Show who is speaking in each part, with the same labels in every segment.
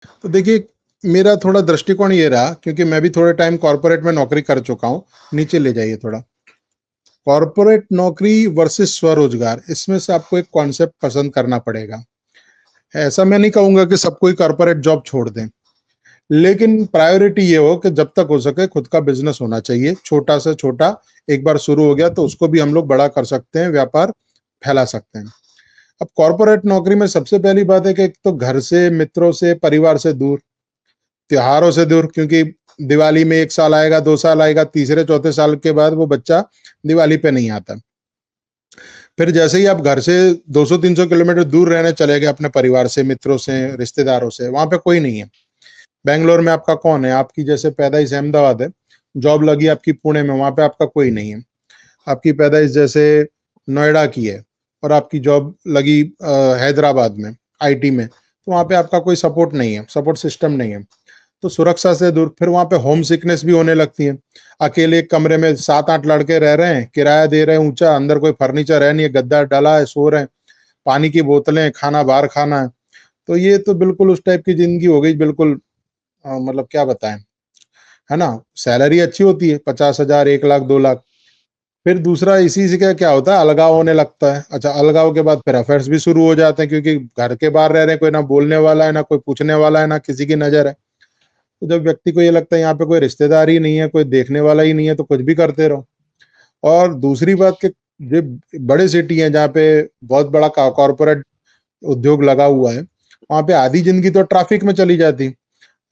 Speaker 1: तो देखिए, मेरा थोड़ा दृष्टिकोण ये रहा, क्योंकि मैं भी थोड़े टाइम कॉर्पोरेट में नौकरी कर चुका हूँ। नीचे ले जाइए थोड़ा। कॉर्पोरेट नौकरी वर्सेस स्वरोजगार, इसमें से आपको एक कॉन्सेप्ट पसंद करना पड़ेगा। ऐसा मैं नहीं कहूंगा कि सब कोई कॉर्पोरेट जॉब छोड़ दें, लेकिन प्रायोरिटी ये हो कि जब तक हो सके खुद का बिजनेस होना चाहिए, छोटा से छोटा। एक बार शुरू हो गया तो उसको भी हम लोग बड़ा कर सकते हैं, व्यापार फैला सकते हैं। अब कॉर्पोरेट नौकरी में सबसे पहली बात है कि एक तो घर से, मित्रों से, परिवार से दूर, त्योहारों से दूर, क्योंकि दिवाली में 1 साल आएगा, 2 साल आएगा, तीसरे चौथे साल के बाद वो बच्चा दिवाली पे नहीं आता। फिर जैसे ही आप घर से 200-300 किलोमीटर दूर रहने चले गए अपने परिवार से, मित्रों से, रिश्तेदारों से, वहां पे कोई नहीं है। बैंगलोर में आपका कौन है? आपकी जैसे पैदाइश अहमदाबाद है, जॉब लगी आपकी पुणे में, वहां पे आपका कोई नहीं है। आपकी पैदाइश जैसे नोएडा की है और आपकी जॉब लगी हैदराबाद में, आईटी में, तो वहां पे आपका कोई सपोर्ट नहीं है, सपोर्ट सिस्टम नहीं है। तो सुरक्षा से दूर, फिर वहां पे होम सिकनेस भी होने लगती है। अकेले एक कमरे में 7-8 लड़के रह रहे हैं, किराया दे रहे हैं ऊंचा, अंदर कोई फर्नीचर है नहीं है, गद्दा डाला है, सो रहे हैं, पानी की बोतलें, खाना बाहर खाना है। तो ये तो बिल्कुल उस टाइप की जिंदगी हो गई, बिल्कुल मतलब क्या बताएं, है ना? सैलरी अच्छी होती है, 50,000, 1 लाख, 2 लाख। फिर दूसरा इसी से क्या क्या होता है, अलगाव होने लगता है। अच्छा, अलगाव के बाद फिर अफेयर्स भी शुरू हो जाते हैं, क्योंकि घर के बाहर रह रहे हैं, कोई ना बोलने वाला है, ना कोई पूछने वाला है, ना किसी की नजर है। तो जब व्यक्ति को ये लगता है यहाँ पे कोई रिश्तेदार ही नहीं है, कोई देखने वाला ही नहीं है, तो कुछ भी करते रहो। और दूसरी बात कि जो बड़े सिटी हैं जहाँ पे बहुत बड़ा कॉर्पोरेट उद्योग लगा हुआ है, वहां पे आधी जिंदगी तो ट्रैफिक में चली जाती।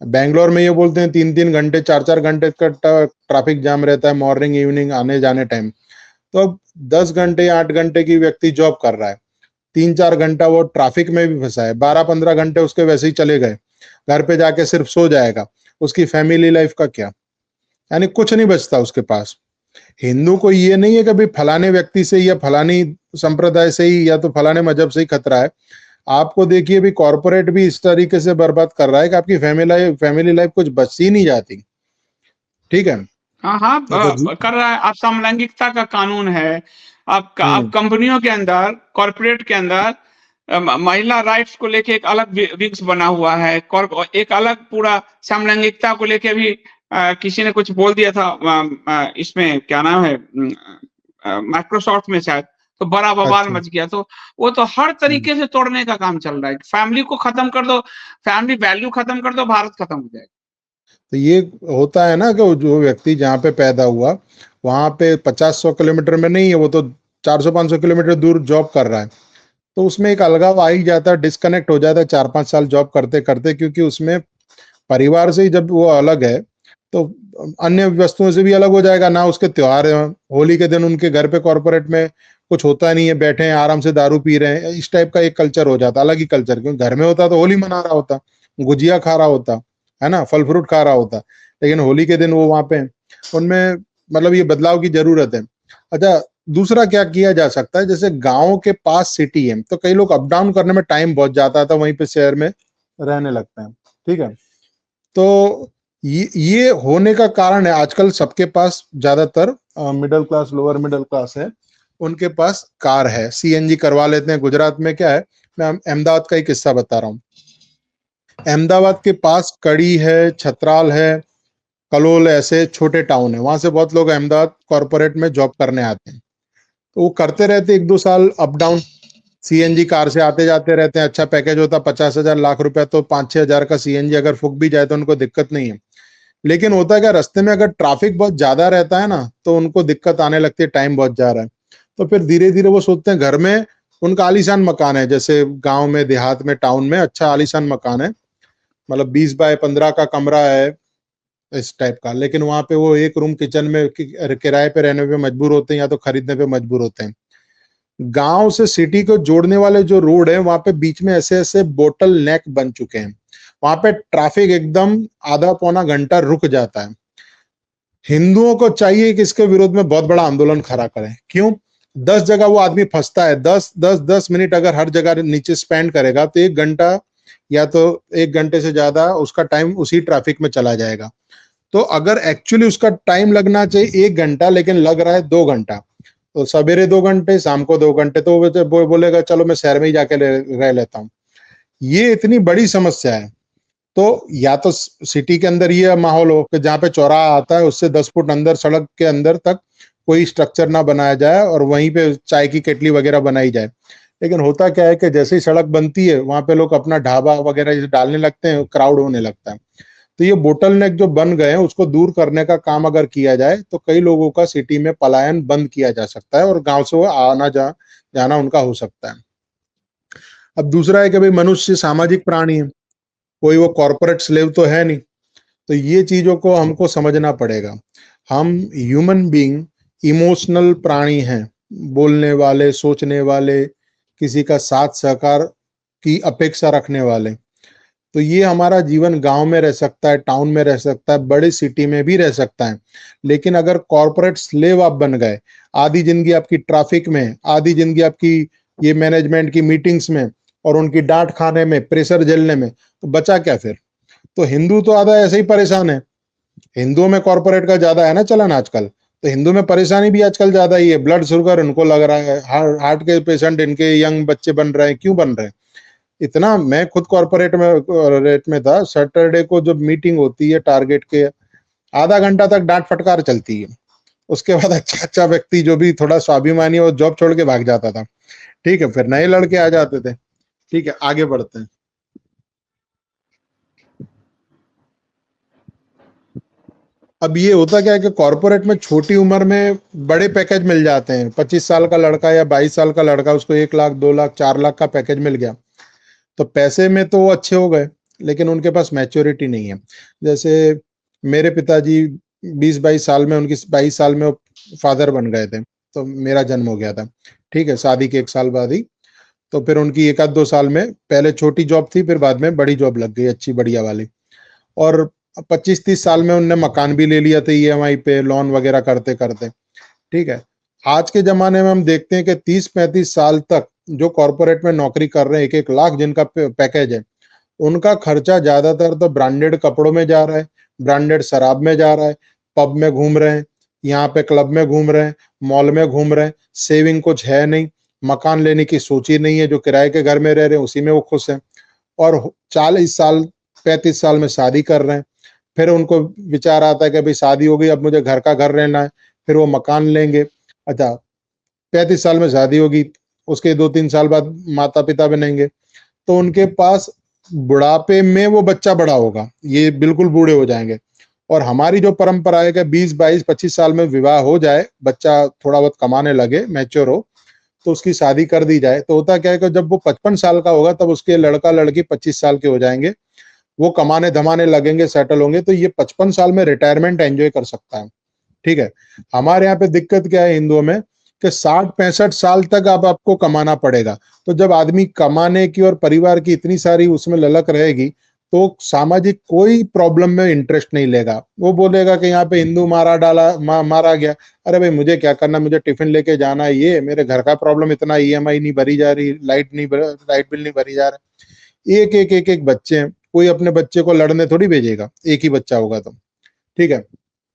Speaker 1: बैंगलोर में ये बोलते हैं 3-3 घंटे, 4-4 घंटे का ट्रैफिक जाम रहता है, मॉर्निंग इवनिंग आने जाने टाइम। तो अब 10 घंटे या 8 घंटे की व्यक्ति जॉब कर रहा है, 3-4 घंटा वो ट्रैफिक में भी फंसा है, 12-15 घंटे उसके वैसे ही चले गए, घर पे जाके सिर्फ सो जाएगा। उसकी फैमिली लाइफ का क्या? यानी कुछ नहीं बचता उसके पास। हिंदू को ये नहीं है कि भाई फलाने व्यक्ति से या फलानी संप्रदाय से ही या तो फलाने मजहब से ही खतरा है। आपको देखिए भी कॉर्पोरेट भी इस तरीके से बर्बाद कर रहा है कि आपकी फैमिली लाइफ कुछ बच ही नहीं जाती। ठीक है।
Speaker 2: हाँ हाँ,
Speaker 1: अच्छा जी।
Speaker 2: कर रहा है। अब समलैंगिकता का कानून है। अब
Speaker 1: हम्म।
Speaker 2: कंपनियों के अंदर, कॉर्पोरेट के अंदर महिला राइट्स को लेके एक अलग विंग्स बना हुआ है। एक अलग पूरा समलैंगिकता को लेके भी किसी ने कुछ बोल दिया था। इसमें क्या नाम है, माइक्रोसॉफ्ट में शायद, तो बड़ा बवाल
Speaker 1: अच्छा।
Speaker 2: मच गया। तो वो तो हर
Speaker 1: हम्म।
Speaker 2: तरीके से तोड़ने का काम चल रहा है। फैमिली को खत्म कर दो, फैमिली वैल्यू खत्म कर दो, भारत खत्म हो जाएगा।
Speaker 1: तो ये होता है ना कि जो व्यक्ति जहाँ पे पैदा हुआ वहां पे 50-100 किलोमीटर में नहीं है, वो तो 400-500 किलोमीटर दूर जॉब कर रहा है। तो उसमें एक अलगाव आ ही जाता है, डिस्कनेक्ट हो जाता है 4-5 साल जॉब करते करते, क्योंकि उसमें परिवार से ही जब वो अलग है तो अन्य वस्तुओं से भी अलग हो जाएगा ना। उसके त्योहार हैं, होली के दिन उनके घर पे कॉर्पोरेट में कुछ होता नहीं है, बैठे हैं आराम से दारू पी रहे हैं, इस टाइप का एक कल्चर हो जाता, अलग ही कल्चर। क्योंकि घर में होता तो होली मना रहा होता, गुजिया खा रहा होता, है ना, फल फ्रूट खा रहा होता, लेकिन होली के दिन वो वहां पे हैं। उनमें मतलब ये बदलाव की जरूरत है। अच्छा, दूसरा क्या किया जा सकता है, जैसे गांव के पास सिटी है तो कई लोग अप डाउन करने में टाइम बहुत जाता था, वहीं पे शहर में रहने लगते हैं। ठीक है। तो ये होने का कारण है आजकल सबके पास, ज्यादातर middle class, lower middle class है, उनके पास कार है, सीएनजी करवा लेते हैं। गुजरात में क्या है, मैं अहमदाबाद का एक किस्सा बता रहा हूँ। अहमदाबाद के पास कड़ी है, छतराल है, कलोल, ऐसे छोटे टाउन है, वहां से बहुत लोग अहमदाबाद कॉर्पोरेट में जॉब करने आते हैं। तो वो करते रहते 1-2 साल अप डाउन, सीएनजी कार से आते जाते रहते हैं। अच्छा पैकेज होता 50,000, लाख रुपया, तो 5-6 हजार का सीएनजी अगर फूक भी जाए तो उनको दिक्कत नहीं है। लेकिन होता है क्या, रास्ते में अगर ट्रैफिक बहुत ज्यादा रहता है ना तो उनको दिक्कत आने लगती है, टाइम बहुत जा रहा है। तो फिर धीरे धीरे वो सोचते हैं, घर में उनका आलीशान मकान है, जैसे गांव में, देहात में, टाउन में अच्छा आलीशान मकान है, मतलब 20 बाय 15 का कमरा है, इस टाइप का। लेकिन वहां पे वो एक रूम किचन में किराए पे रहने पे मजबूर होते हैं या तो खरीदने पे मजबूर होते हैं। गांव से सिटी को जोड़ने वाले जो रोड है वहां पे बीच में ऐसे ऐसे बोटल नेक बन चुके हैं, वहां पे ट्रैफिक एकदम आधा पौना घंटा रुक जाता है। हिंदुओं को चाहिए कि इसके विरोध में बहुत बड़ा आंदोलन खड़ा करें। क्यों? 10 जगह वो आदमी फंसता है, 10-10-10 मिनट अगर हर जगह नीचे स्पेंड करेगा तो 1 घंटा या तो 1 घंटे से ज्यादा उसका टाइम उसी ट्रैफिक में चला जाएगा। तो अगर एक्चुअली उसका टाइम लगना चाहिए 1 घंटा, लेकिन लग रहा है 2 घंटा, तो सवेरे 2 घंटे, शाम को 2 घंटे, तो वो बोलेगा चलो मैं शहर में ही जाके रह लेता हूँ। ये इतनी बड़ी समस्या है। तो या तो सिटी के अंदर ये माहौल हो कि जहाँ पे चौराहा आता है उससे 10 फुट अंदर सड़क के अंदर तक कोई स्ट्रक्चर ना बनाया जाए और वहीं पे चाय की केटली वगैरह बनाई जाए। लेकिन होता क्या है कि जैसे ही सड़क बनती है वहां पे लोग अपना ढाबा वगैरह डालने लगते हैं, क्राउड होने लगता है। तो ये बोटल नेक जो बन गए हैं उसको दूर करने का काम अगर किया जाए तो कई लोगों का सिटी में पलायन बंद किया जा सकता है और गांव से वो जाना उनका हो सकता है। अब दूसरा है कि भाई मनुष्य सामाजिक प्राणी है, कोई वो कॉर्पोरेट स्लेव तो है नहीं। तो ये चीजों को हमको समझना पड़ेगा। हम ह्यूमन बीइंग इमोशनल प्राणी हैं, बोलने वाले, सोचने वाले, किसी का साथ सहकार की अपेक्षा रखने वाले। तो ये हमारा जीवन गांव में रह सकता है, टाउन में रह सकता है, बड़ी सिटी में भी रह सकता है। लेकिन अगर कॉर्पोरेट स्लेव आप बन गए, आधी जिंदगी आपकी ट्रैफिक में, आधी जिंदगी आपकी ये मैनेजमेंट की मीटिंग्स में और उनकी डांट खाने में, प्रेशर झेलने में, तो बचा क्या फिर? तो हिंदू तो आधा ऐसे ही परेशान है। हिंदुओं में कॉर्पोरेट का ज्यादा है ना चलन आजकल, तो हिंदू में परेशानी भी आजकल ज्यादा ही है। ब्लड शुगर इनको लग रहा है, हार्ट के पेशेंट इनके यंग बच्चे बन रहे हैं। क्यों बन रहे हैं इतना? मैं खुद कॉर्पोरेट में रेट में था। सैटरडे को जब मीटिंग होती है टारगेट के, आधा घंटा तक डांट फटकार चलती है। उसके बाद अच्छा अच्छा व्यक्ति जो भी थोड़ा स्वाभिमानी वो जॉब छोड़ के भाग जाता था। ठीक है, फिर नए लड़के आ जाते थे। ठीक है, आगे बढ़ते हैं। अब ये होता क्या है कि कॉर्पोरेट में छोटी उम्र में बड़े पैकेज मिल जाते हैं। 25 साल का लड़का या 22 साल का लड़का, उसको 1 लाख, 2 लाख, 4 लाख का पैकेज मिल गया। तो पैसे में तो वो अच्छे हो गए, लेकिन उनके पास मैच्योरिटी नहीं है। जैसे मेरे पिताजी 20-22 साल में, उनकी 22 साल में फादर बन गए थे, तो मेरा जन्म हो गया था। ठीक है, शादी के 1 साल बाद ही। तो फिर उनकी 1 आध 2 साल में पहले छोटी जॉब थी, फिर बाद में बड़ी जॉब लग गई, अच्छी बढ़िया वाली। और 25-30 साल में उनने मकान भी ले लिया था ईएमआई पे, लोन वगैरह करते करते। ठीक है, आज के जमाने में हम देखते हैं कि 30-35 साल तक जो कॉर्पोरेट में नौकरी कर रहे हैं, 1-1 लाख जिनका पैकेज है, उनका खर्चा ज्यादातर तो ब्रांडेड कपड़ों में जा रहा है, ब्रांडेड शराब में जा रहा है, पब में घूम रहे हैं, यहाँ पे क्लब में घूम रहे हैं, मॉल में घूम रहे हैं। सेविंग कुछ है नहीं, मकान लेने की सोच ही नहीं है। जो किराए के घर में रह रहे हैं उसी में वो खुश हैं। और 40 साल 35 साल में शादी कर रहे हैं। फिर उनको विचार आता है कि भाई शादी हो गई, अब मुझे घर का घर रहना है, फिर वो मकान लेंगे। अच्छा, 35 साल में शादी होगी, उसके 2-3 साल बाद माता पिता बनेंगे, तो उनके पास बुढ़ापे में वो बच्चा बड़ा होगा, ये बिल्कुल बूढ़े हो जाएंगे। और हमारी जो परंपरा है कि 20-22-25 साल में विवाह हो जाए, बच्चा थोड़ा बहुत कमाने लगे, मैच्योर हो, तो उसकी शादी कर दी जाए। तो होता क्या है कि जब वो 55 साल का होगा तब उसके लड़का लड़की 25 साल के हो जाएंगे, वो कमाने धमाने लगेंगे, सेटल होंगे, तो ये 55 साल में रिटायरमेंट एंजॉय कर सकता है। ठीक है, हमारे यहाँ पे दिक्कत क्या है हिंदुओं में कि 60-65 साल तक अब आपको कमाना पड़ेगा। तो जब आदमी कमाने की और परिवार की इतनी सारी उसमें ललक रहेगी, तो सामाजिक कोई प्रॉब्लम में इंटरेस्ट नहीं लेगा। वो बोलेगा कि यहाँ पे हिंदू मारा गया, अरे भाई मुझे क्या करना, मुझे टिफिन लेके जाना है, ये मेरे घर का प्रॉब्लम, इतना ईएमआई नहीं भरी जा रही, लाइट बिल नहीं भरी जा रहा। एक एक बच्चे हैं, कोई अपने बच्चे को लड़ने थोड़ी भेजेगा, एक ही बच्चा होगा तो। ठीक है,